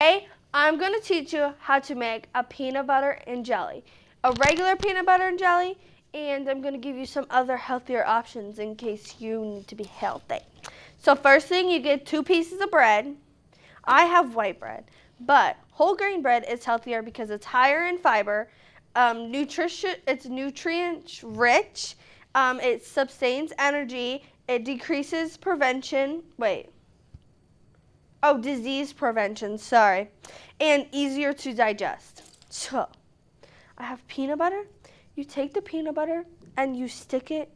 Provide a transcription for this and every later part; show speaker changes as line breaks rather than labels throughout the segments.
Today, I'm going to teach you how to make a peanut butter and jelly. A regular peanut butter and jelly, and I'm going to give you some other healthier options in case you need to be healthy. So first thing, you get 2 pieces of bread. I have white bread, but whole grain bread is healthier because it's higher in fiber, it's nutrient rich, it sustains energy, it decreases disease prevention, sorry, and easier to digest. So, I have peanut butter. You take the peanut butter and you stick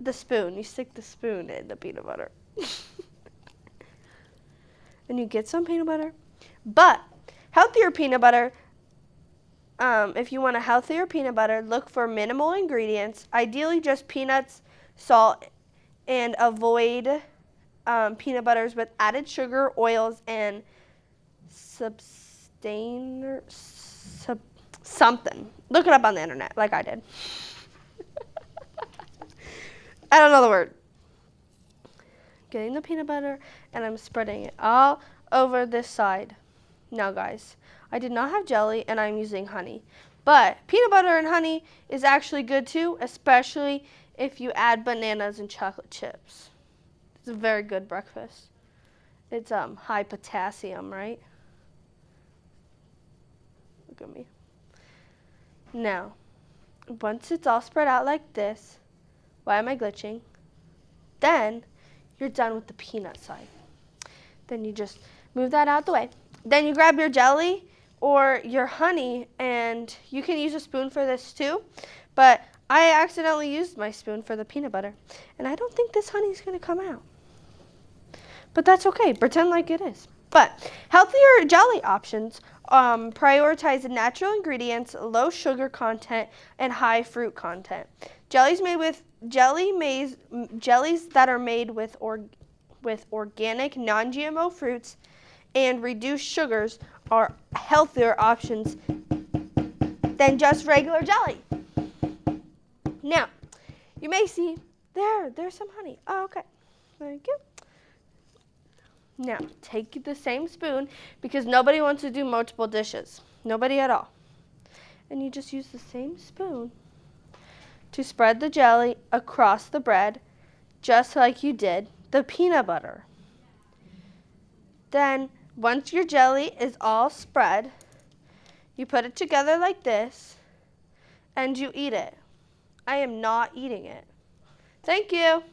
the spoon in the peanut butter. And you get some peanut butter. But, healthier peanut butter, if you want a healthier peanut butter, look for minimal ingredients, ideally just peanuts, salt, and avoid peanut butters with added sugar, oils, and something. Look it up on the internet, like I did. I don't know the word. Getting the peanut butter, and I'm spreading it all over this side. Now, guys, I did not have jelly, and I'm using honey. But peanut butter and honey is actually good too, especially if you add bananas and chocolate chips. It's a very good breakfast. It's high potassium, right? Look at me. Now, once it's all spread out like this, why am I glitching? Then you're done with the peanut side. Then you just move that out the way. Then you grab your jelly or your honey, and you can use a spoon for this too, but I accidentally used my spoon for the peanut butter, and I don't think this honey's gonna come out. But that's okay, pretend like it is. But healthier jelly options prioritize natural ingredients, low sugar content, and high fruit content. Jellies that are made with organic, non-GMO fruits and reduced sugars are healthier options than just regular jelly. Now, you may see there's some honey. Oh, okay, thank you. Now, take the same spoon, because nobody wants to do multiple dishes. Nobody at all. And you just use the same spoon to spread the jelly across the bread, just like you did the peanut butter. Then, once your jelly is all spread, you put it together like this, and you eat it. I am not eating it. Thank you.